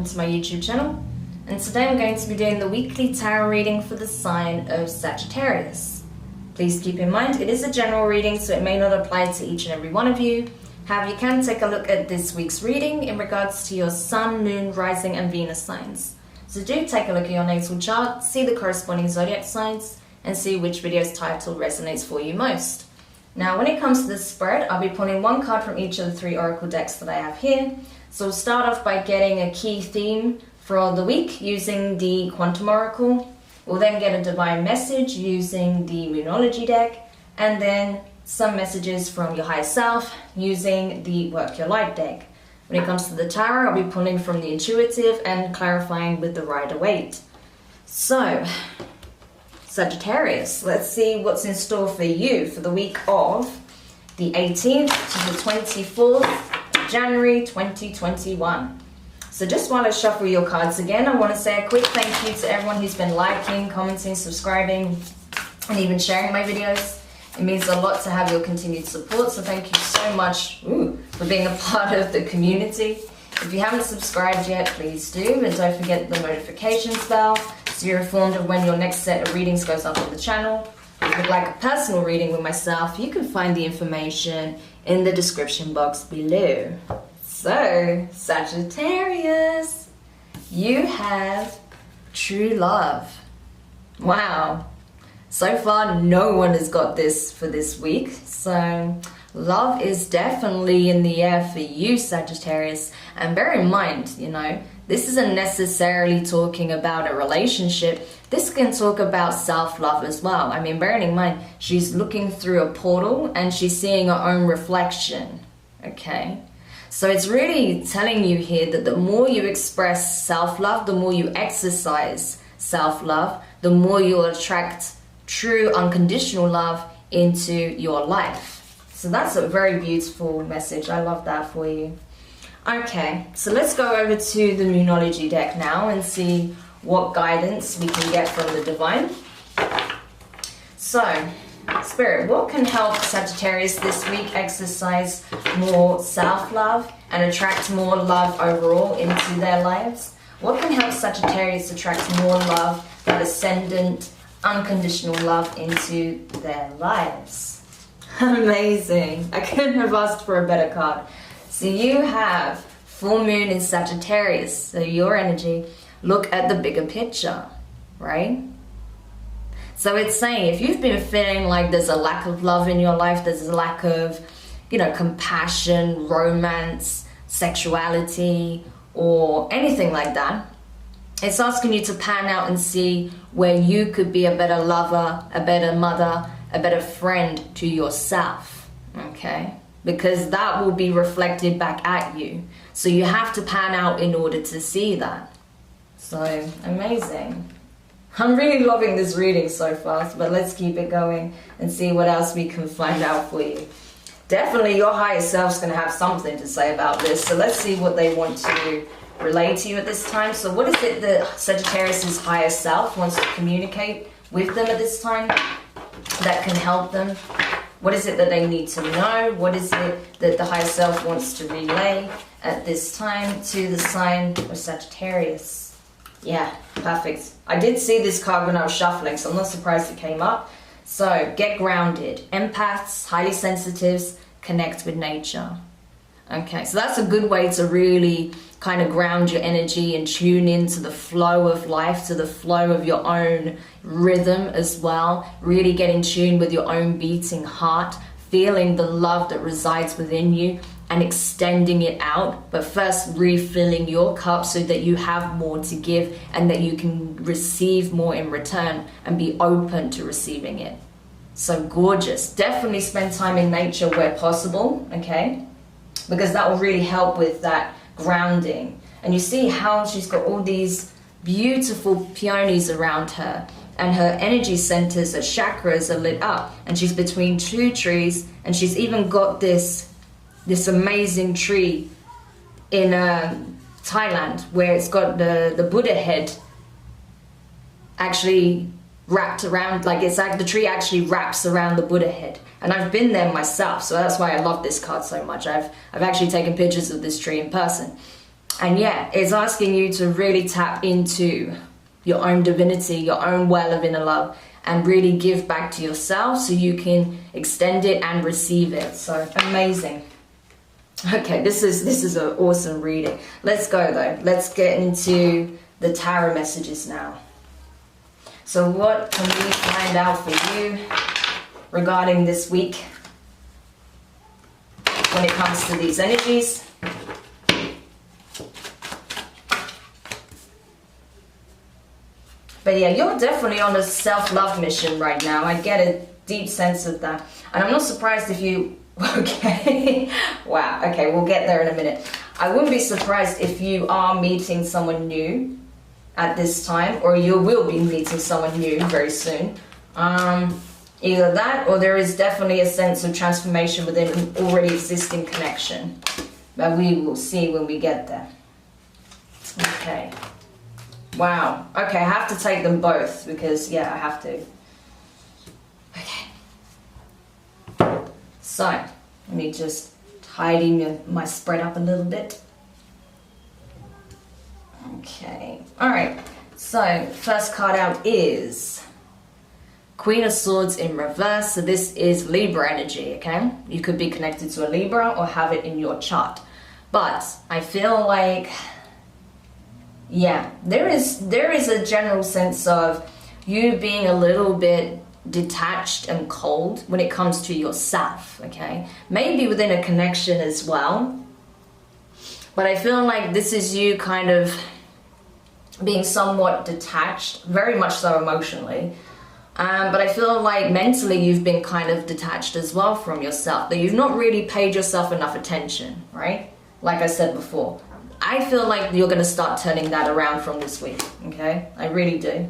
welcome to my YouTube channel. And today I'm going to be doing the weekly tarot reading for the sign of Sagittarius. Please keep in mind it is a general reading, so it may not apply to each and every one of you. However, you can take a look at this week's reading in regards to your Sun, Moon, Rising and Venus signs. So do take a look at your natal chart, see the corresponding zodiac signs, and see which video's title resonates for you most. Now, when it comes to the spread, I'll be pulling one card from each of the 3 oracle decks that I have here. So we'll start off by getting a key theme for the week using the Quantum Oracle. We'll then get a divine message using the Moonology deck, and then some messages from your higher self using the Work Your Light deck. When it comes to the tarot, I'll be pulling from the intuitive and clarifying with the Rider Waite. So, Sagittarius, let's see what's in store for you for the week of the 18th to the 24th of January 2021. So just while I shuffle your cards again, I want to say a quick thank you to everyone who's been liking, commenting, subscribing, and even sharing my videos. It means a lot to have your continued support, so thank you so much for being a part of the community. If you haven't subscribed yet, please do, and don't forget the notifications bell so you're informed of when your next set of readings goes up on the channel. If you'd like a personal reading with myself, you can find the information in the description box below. So, Sagittarius, you have true love. Wow. So far, no one has got this for this week. So, love is definitely in the air for you, Sagittarius. And bear in mind, this isn't necessarily talking about a relationship. This can talk about self-love as well. I mean, bearing in mind, she's looking through a portal and she's seeing her own reflection. Okay? So it's really telling you here that the more you express self-love, the more you exercise self-love, the more you'll attract true unconditional love into your life. So that's a very beautiful message. I love that for you. Okay, so let's go over to the Moonology deck now and see what guidance we can get from the divine. So, Spirit, what can help Sagittarius this week exercise more self-love and attract more love overall into their lives? What can help Sagittarius attract more love, that ascendant, unconditional love into their lives? Amazing. I couldn't have asked for a better card. So you have full moon in Sagittarius, so your energy. Look at the bigger picture, right? So it's saying if you've been feeling like there's a lack of love in your life, there's a lack of, compassion, romance, sexuality, or anything like that, it's asking you to pan out and see where you could be a better lover, a better mother, a better friend to yourself, okay? Because that will be reflected back at you. So you have to pan out in order to see that. So, amazing. I'm really loving this reading so far, but let's keep it going and see what else we can find out for you. Definitely your higher self's going to have something to say about this, so let's see what they want to relay to you at this time. So what is it that Sagittarius' higher self wants to communicate with them at this time that can help them? What is it that they need to know? What is it that the higher self wants to relay at this time to the sign of Sagittarius? Yeah, perfect. I did see this card when I was shuffling, so I'm not surprised it came up. So, get grounded. Empaths, highly sensitives, connect with nature. Okay, so that's a good way to really kind of ground your energy and tune into the flow of life, to the flow of your own rhythm as well. Really get in tune with your own beating heart, feeling the love that resides within you and extending it out, but first refilling your cup so that you have more to give and that you can receive more in return and be open to receiving it. So gorgeous. Definitely spend time in nature where possible, okay? Because that will really help with that grounding. And you see how she's got all these beautiful peonies around her, and her energy centers, her chakras are lit up, and she's between 2 trees, and she's even got this amazing tree in Thailand where it's got the Buddha head actually wrapped around, like it's like the tree actually wraps around the Buddha head. And I've been there myself, so that's why I love this card so much. I've actually taken pictures of this tree in person. And yeah, it's asking you to really tap into your own divinity, your own well of inner love, and really give back to yourself so you can extend it and receive it. So amazing. Okay, this is an awesome reading. Let's go though. Let's get into the tarot messages now. So what can we find out for you regarding this week when it comes to these energies? But yeah, you're definitely on a self-love mission right now. I get a deep sense of that. And I'm not surprised if you... Okay. Wow. Okay, we'll get there in a minute. I wouldn't be surprised if you are meeting someone new at this time, or you will be meeting someone new very soon. Either that, or there is definitely a sense of transformation within an already existing connection. But we will see when we get there. Okay. Wow. Okay, I have to take them both because, yeah, I have to. Okay. So, let me just tidy my spread up a little bit. Okay. Alright. So, first card out is Queen of Swords in reverse. So this is Libra energy, okay? You could be connected to a Libra or have it in your chart. But I feel like, yeah, there is a general sense of you being a little bit detached and cold when it comes to yourself, okay? Maybe within a connection as well. But I feel like this is you kind of being somewhat detached, very much so emotionally. But I feel like mentally you've been kind of detached as well from yourself, that you've not really paid yourself enough attention, right? Like I said before. I feel like you're going to start turning that around from this week, okay? I really do.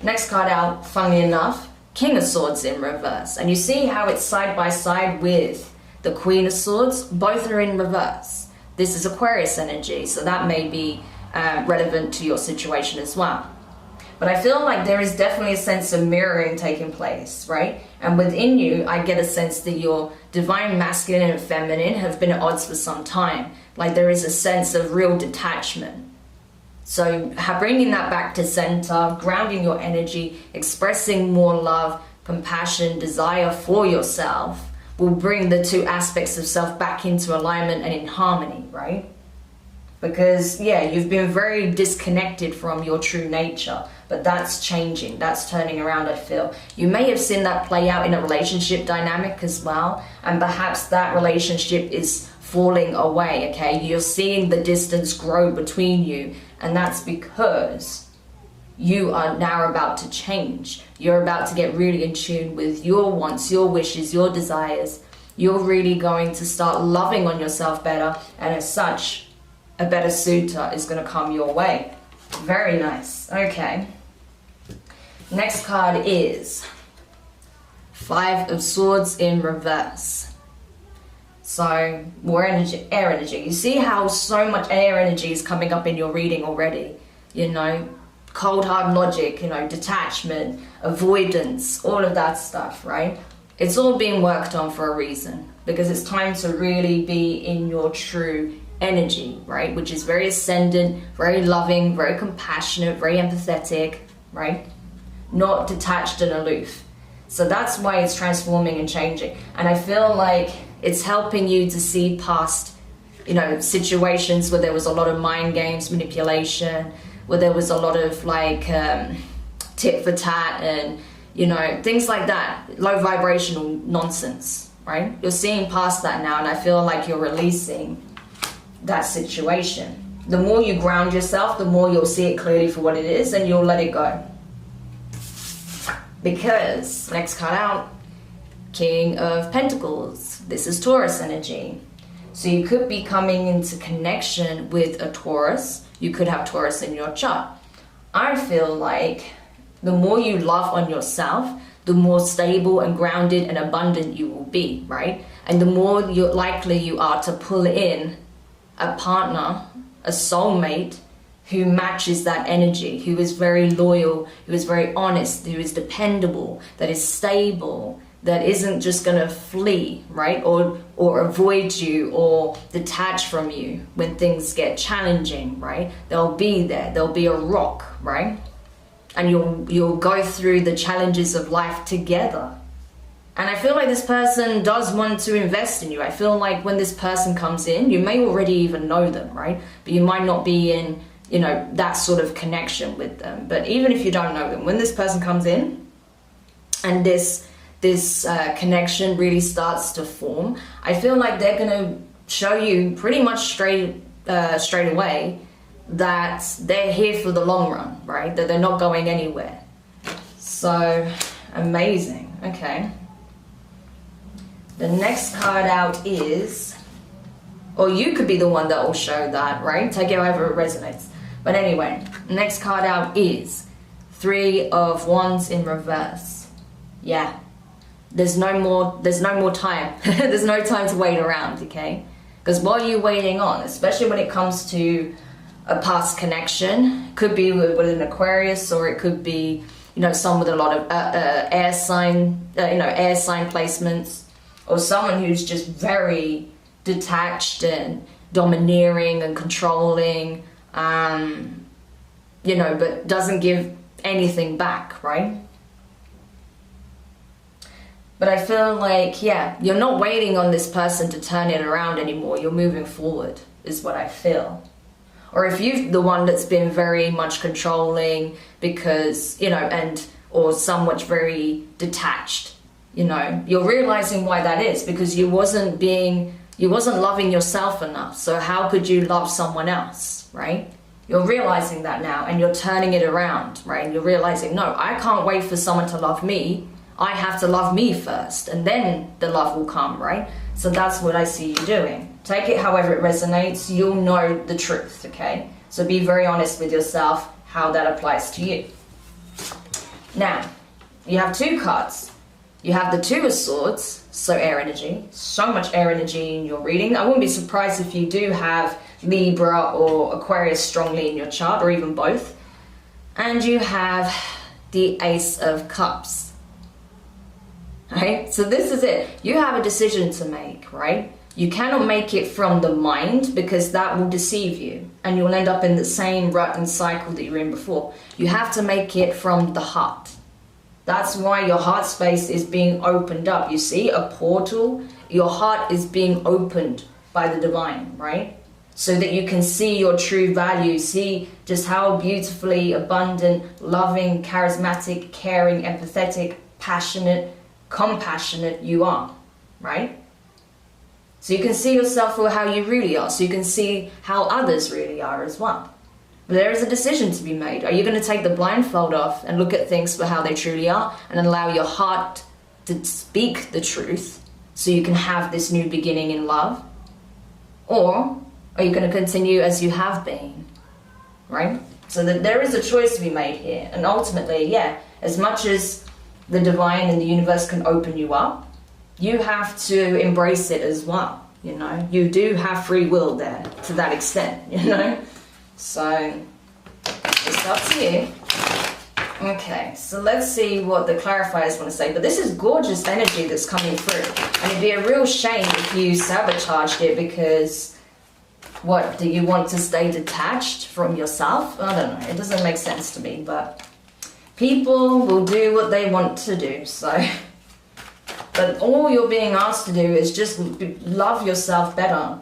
Next card out, funnily enough, King of Swords in reverse. And you see how it's side by side with the Queen of Swords? Both are in reverse. This is Aquarius energy, so that may be relevant to your situation as well. But I feel like there is definitely a sense of mirroring taking place, right? And within you, I get a sense that your divine masculine and feminine have been at odds for some time. Like there is a sense of real detachment. So bringing that back to center, grounding your energy, expressing more love, compassion, desire for yourself will bring the two aspects of self back into alignment and in harmony, right? Because, yeah, you've been very disconnected from your true nature, but that's changing, that's turning around, I feel. You may have seen that play out in a relationship dynamic as well, and perhaps that relationship is falling away, okay? You're seeing the distance grow between you, and that's because you are now about to change. You're about to get really in tune with your wants, your wishes, your desires. You're really going to start loving on yourself better, and as such, a better suitor is going to come your way. Very nice. Okay. Next card is Five of Swords in reverse. So, more energy, air energy. You see how so much air energy is coming up in your reading already. You know, cold hard logic, you know, detachment, avoidance, all of that stuff, right? It's all being worked on for a reason. Because it's time to really be in your true energy, right? Which is very ascendant, very loving, very compassionate, very empathetic, right? Not detached and aloof. So that's why it's transforming and changing. And I feel like it's helping you to see past, you know, situations where there was a lot of mind games, manipulation, where there was a lot of like tit for tat and, you know, things like that, low vibrational nonsense, right? You're seeing past that now, and I feel like you're releasing that situation. The more you ground yourself, the more you'll see it clearly for what it is, and you'll let it go. Because, next card out, King of Pentacles. This is Taurus energy. So you could be coming into connection with a Taurus. You could have Taurus in your chart. I feel like the more you love on yourself, the more stable and grounded and abundant you will be, right? And the more likely you are to pull in a partner, a soulmate, who matches that energy, who is very loyal, who is very honest, who is dependable, that is stable, that isn't just going to flee, right? Or avoid you or detach from you when things get challenging, right? They'll be there. They'll be a rock, right? And you'll go through the challenges of life together. And I feel like this person does want to invest in you. I feel like when this person comes in, you may already even know them, right? But you might not be in, you know, that sort of connection with them. But even if you don't know them, when this person comes in and this connection really starts to form, I feel like they're going to show you pretty much straight away that they're here for the long run, right? That they're not going anywhere. So amazing. Okay. The next card out is, or you could be the one that will show that, right? Take it however it resonates. But anyway, next card out is 3 of Wands in reverse. Yeah. There's no more time. There's no time to wait around, okay? Because what are you waiting on? Especially when it comes to a past connection. Could be with an Aquarius, or it could be, you know, someone with a lot of air sign placements, or someone who's just very detached and domineering and controlling, you know, but doesn't give anything back, right? But I feel like, yeah, you're not waiting on this person to turn it around anymore. You're moving forward, is what I feel. Or if you're the one that's been very much controlling because, you know, or somewhat very detached, you know, you're realizing why that is, because you wasn't loving yourself enough. So how could you love someone else, right? You're realizing that now, and you're turning it around, right? And you're realizing, no, I can't wait for someone to love me. I have to love me first, and then the love will come, right? So that's what I see you doing. Take it however it resonates. You'll know the truth, okay? So be very honest with yourself how that applies to you. Now, you have 2 cards. You have the 2 of Swords, so air energy. So much air energy in your reading. I wouldn't be surprised if you do have Libra or Aquarius strongly in your chart, or even both. And you have the Ace of Cups. Right? So this is it. You have a decision to make, right? You cannot make it from the mind, because that will deceive you and you'll end up in the same rut and cycle that you were in before. You have to make it from the heart. That's why your heart space is being opened up. You see, a portal, your heart is being opened by the divine, right? So that you can see your true value, see just how beautifully abundant, loving, charismatic, caring, empathetic, passionate, compassionate you are, right? So you can see yourself for how you really are, so you can see how others really are as well. But there is a decision to be made. Are you going to take the blindfold off and look at things for how they truly are, and allow your heart to speak the truth so you can have this new beginning in love? Or are you going to continue as you have been, right? So that there is a choice to be made here. And ultimately, yeah, as much as the divine and the universe can open you up, you have to embrace it as well, you know? You do have free will there to that extent, you know? So it's up to you. Okay, so let's see what the clarifiers want to say. But this is gorgeous energy that's coming through. And it'd be a real shame if you sabotaged it because, what, do you want to stay detached from yourself? I don't know, it doesn't make sense to me, but people will do what they want to do, so. But all you're being asked to do is just love yourself better.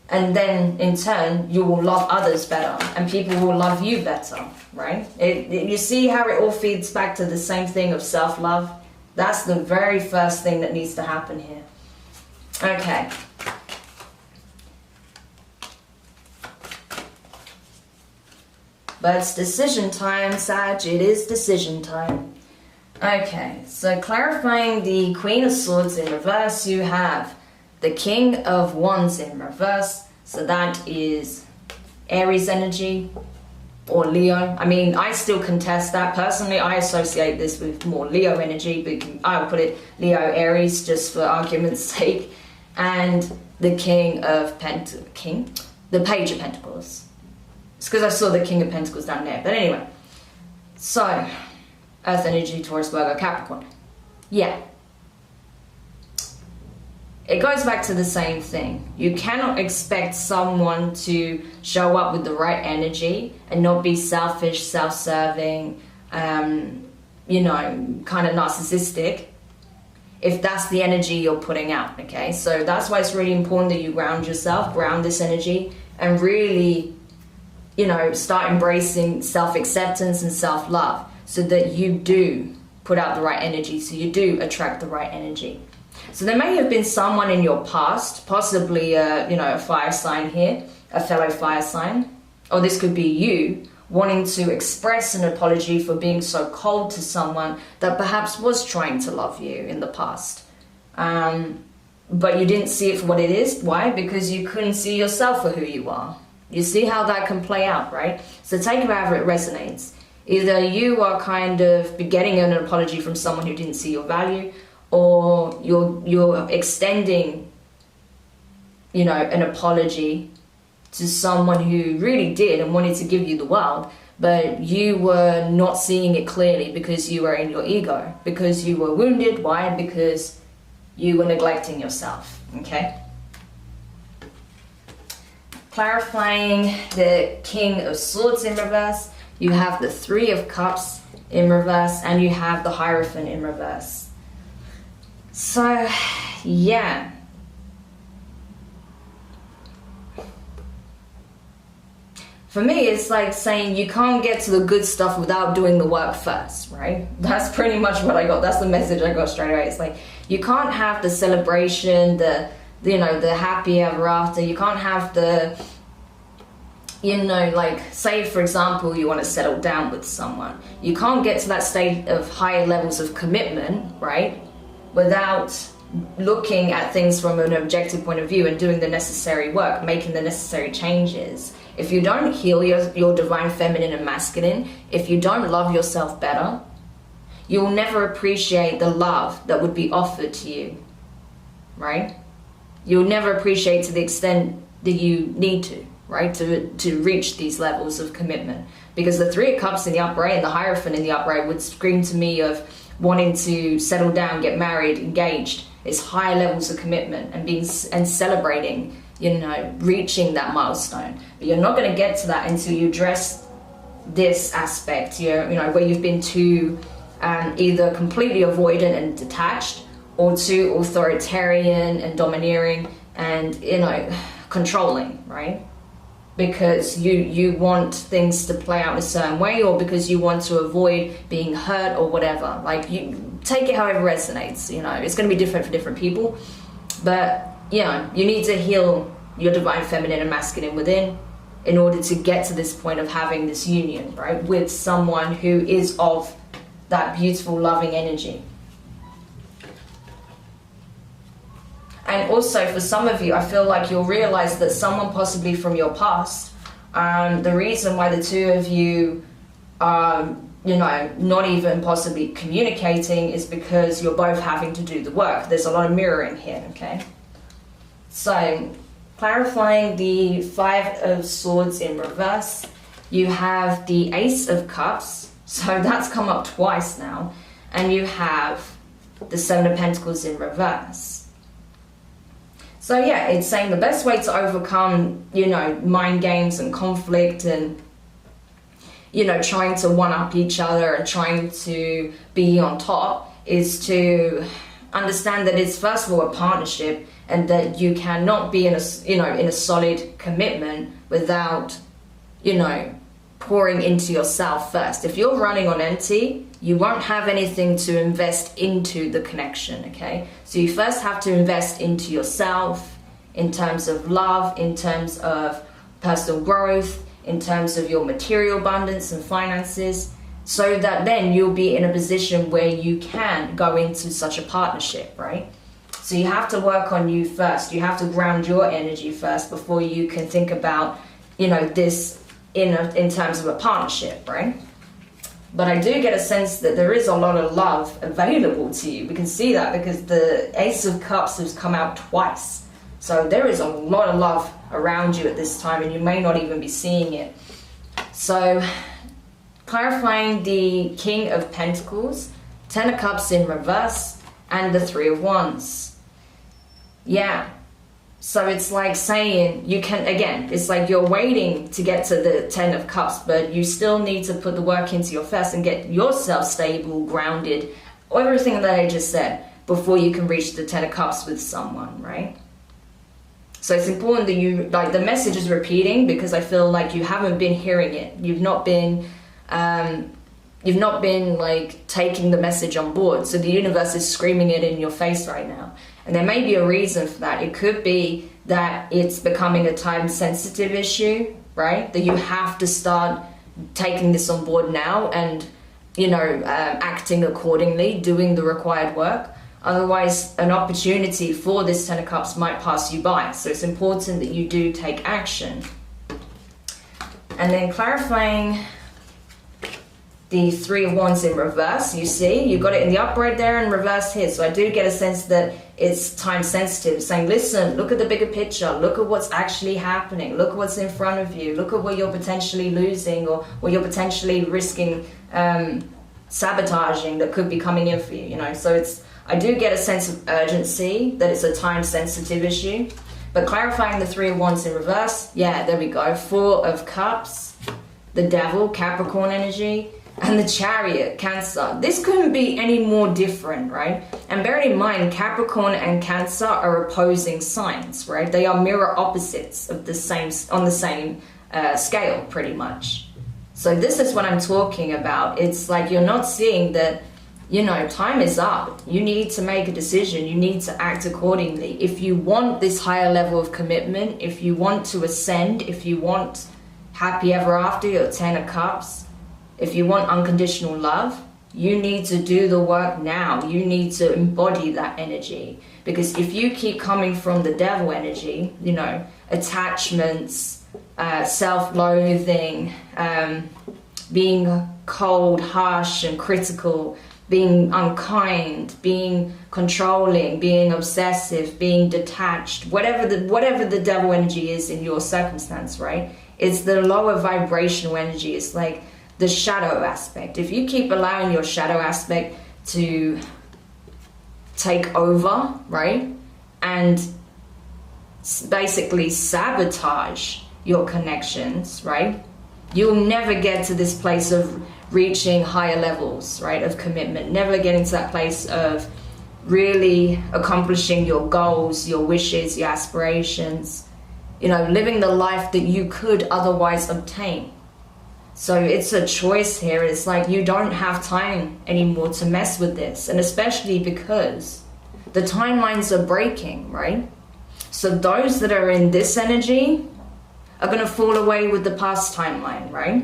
And then, in turn, you will love others better. And people will love you better, right? You see how it all feeds back to the same thing of self-love? That's the very first thing that needs to happen here. Okay. But it's decision time, Sag. It is decision time. Okay, so clarifying the Queen of Swords in reverse, you have the King of Wands in reverse. So that is Aries energy or Leo. I mean, I still contest that. Personally, I associate this with more Leo energy, but I would put it Leo Aries just for argument's sake. And the King of the Page of Pentacles. It's because I saw the King of Pentacles down there. But anyway, so Earth energy, Taurus, Virgo, Capricorn. Yeah. it goes back to the same thing. You cannot expect someone to show up with the right energy and not be selfish, self-serving, you know, kind of narcissistic, if that's the energy you're putting out, okay? So that's why it's really important that you ground yourself, ground this energy, and really, you know, start embracing self-acceptance and self-love so that you do put out the right energy, so you do attract the right energy. So there may have been someone in your past, possibly you know, a fire sign here, a fellow fire sign, or this could be you wanting to express an apology for being so cold to someone that perhaps was trying to love you in the past. But you didn't see it for what it is. Why? Because you couldn't see yourself for who you are. You see how that can play out, right? So take it however it resonates. Either you are kind of getting an apology from someone who didn't see your value, or you're extending, you know, an apology to someone who really did and wanted to give you the world, but you were not seeing it clearly because you were in your ego, because you were wounded. Why? Because you were neglecting yourself, okay? Clarifying the King of Swords in reverse, you have the Three of Cups in reverse, and you have the Hierophant in reverse. So, yeah. For me, it's like saying you can't get to the good stuff without doing the work first, right? That's pretty much what I got. That's the message I got straight away. It's like, you can't have the celebration, you know, the happy ever after. You can't have the, you know, like, say for example, you want to settle down with someone. You can't get to that state of higher levels of commitment, right, without looking at things from an objective point of view and doing the necessary work, making the necessary changes. If you don't heal your divine feminine and masculine, if you don't love yourself better, you will never appreciate the love that would be offered to you, right? You'll never appreciate to the extent that you need to, right? To reach these levels of commitment. Because the Three of Cups in the upright and the Hierophant in the upright would scream to me of wanting to settle down, get married, engaged. It's high levels of commitment and celebrating, you know, reaching that milestone. But you're not going to get to that until you address this aspect, you know, where you've been too either completely avoidant and detached, or too authoritarian and domineering and, you know, controlling, right? Because you want things to play out in a certain way, or because you want to avoid being hurt or whatever. Like, you take it however it resonates, you know. It's going to be different for different people. But, you know, you need to heal your divine feminine and masculine within in order to get to this point of having this union, right, with someone who is of that beautiful, loving energy. And also for some of you, I feel like you'll realize that someone possibly from your past, the reason why the two of you are, you know, not even possibly communicating is because you're both having to do the work. There's a lot of mirroring here, okay? So, clarifying the Five of Swords in reverse, you have the Ace of Cups, so that's come up twice now, and you have the Seven of Pentacles in reverse. So yeah, it's saying the best way to overcome, you know, mind games and conflict and, you know, trying to one-up each other and trying to be on top is to understand that it's first of all a partnership, and that you cannot be in a, you know, in a solid commitment without, you know, pouring into yourself first. If you're running on empty, you won't have anything to invest into the connection, okay? So you first have to invest into yourself in terms of love, in terms of personal growth, in terms of your material abundance and finances, so that then you'll be in a position where you can go into such a partnership, right? So you have to work on you first. You have to ground your energy first before you can think about, you know, this in terms of a partnership, right? But I do get a sense that there is a lot of love available to you. We can see that because the Ace of Cups has come out twice. So there is a lot of love around you at this time, and you may not even be seeing it. So clarifying the King of Pentacles, Ten of Cups in reverse, and the Three of Wands. Yeah. So it's like saying you can, again, it's like you're waiting to get to the 10 of Cups, but you still need to put the work into your first and get yourself stable, grounded, everything that I just said, before you can reach the 10 of Cups with someone, right? So it's important that you, like, the message is repeating because I feel like you haven't been hearing it. You've not been like taking the message on board. So the universe is screaming it in your face right now. And there may be a reason for that. It could be that it's becoming a time sensitive issue, right? That you have to start taking this on board now and, you know, acting accordingly, doing the required work. Otherwise, an opportunity for this 10 of Cups might pass you by. So it's important that you do take action. And then clarifying the 3 of Wands in reverse, you see, you got it in the upright there and reverse here. So I do get a sense that it's time sensitive, saying, listen, look at the bigger picture, look at what's actually happening, look at what's in front of you, look at what you're potentially losing or what you're potentially risking sabotaging that could be coming in for you, you know. So it's, I do get a sense of urgency that it's a time sensitive issue. But clarifying the 3 of Wands in reverse, yeah, there we go. 4 of Cups, the Devil, Capricorn energy, and the Chariot, Cancer. This couldn't be any more different, right? And bearing in mind, Capricorn and Cancer are opposing signs, right? They are mirror opposites of the same, on the same scale, pretty much. So this is what I'm talking about. It's like you're not seeing that, you know, time is up. You need to make a decision. You need to act accordingly. If you want this higher level of commitment, if you want to ascend, if you want happy ever after, your 10 of Cups, if you want unconditional love, you need to do the work now. You need to embody that energy. Because if you keep coming from the Devil energy, you know, attachments, self-loathing, being cold, harsh and critical, being unkind, being controlling, being obsessive, being detached, whatever the Devil energy is in your circumstance, right? It's the lower vibrational energy. It's like the shadow aspect. If you keep allowing your shadow aspect to take over, right, and basically sabotage your connections, right, you'll never get to this place of reaching higher levels, right, of commitment, never getting to that place of really accomplishing your goals, your wishes, your aspirations, you know, living the life that you could otherwise obtain. So it's a choice here. It's like you don't have time anymore to mess with this. And especially because the timelines are breaking, right? So those that are in this energy are going to fall away with the past timeline, right?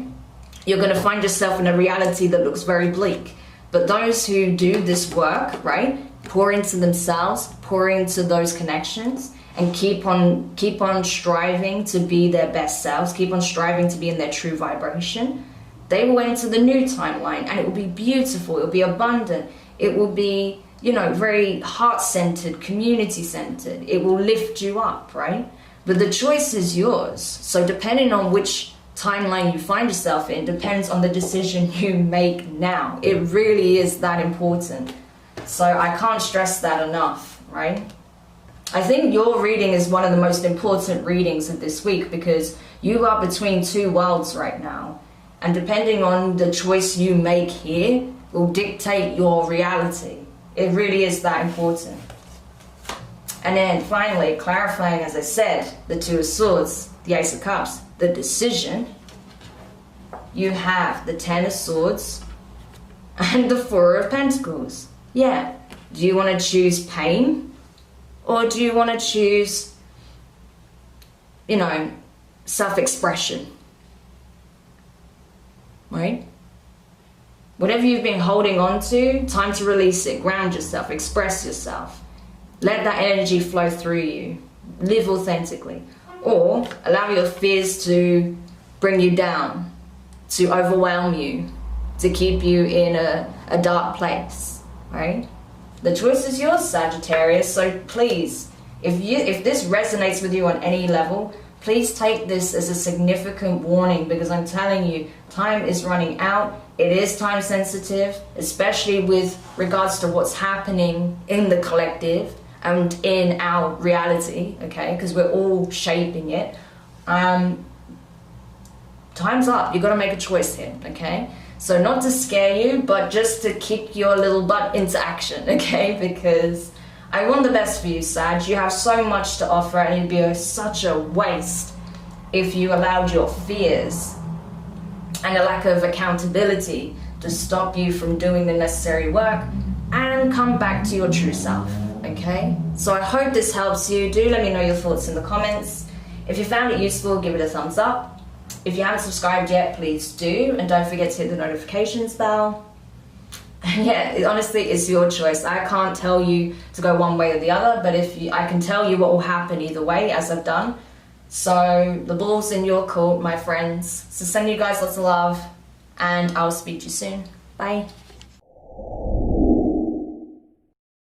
You're going to find yourself in a reality that looks very bleak. But those who do this work, right, pour into themselves, pour into those connections, and keep on striving to be their best selves, keep on striving to be in their true vibration, they will enter the new timeline, and it will be beautiful, it will be abundant, it will be, you know, very heart-centered, community-centered. It will lift you up, right? But the choice is yours. So depending on which timeline you find yourself in depends on the decision you make now. It really is that important. So I can't stress that enough, right? I think your reading is one of the most important readings of this week because you are between 2 worlds right now. And depending on the choice you make here will dictate your reality. It really is that important. And then finally, clarifying, as I said, the 2 of Swords, the Ace of Cups, the decision. You have the 10 of Swords and the 4 of Pentacles. Yeah. Do you want to choose pain? Or do you want to choose, you know, self-expression? Right? Whatever you've been holding on to, time to release it. Ground yourself. Express yourself. Let that energy flow through you. Live authentically. Or allow your fears to bring you down, to overwhelm you, to keep you in a dark place. Right? The choice is yours, Sagittarius, so please, if this resonates with you on any level, please take this as a significant warning because I'm telling you, time is running out. It is time sensitive, especially with regards to what's happening in the collective and in our reality, okay, because we're all shaping it, time's up. You've got to make a choice here, okay? So not to scare you, but just to kick your little butt into action, okay? Because I want the best for you, Sag. You have so much to offer, and it'd be such a waste if you allowed your fears and a lack of accountability to stop you from doing the necessary work and come back to your true self, okay? So I hope this helps you. Do let me know your thoughts in the comments. If you found it useful, give it a thumbs up. If you haven't subscribed yet, please do, and don't forget to hit the notifications bell. And yeah, honestly, it's your choice. I can't tell you to go one way or the other, but I can tell you what will happen either way, as I've done. So the ball's in your court, my friends. So send you guys lots of love, and I'll speak to you soon. Bye.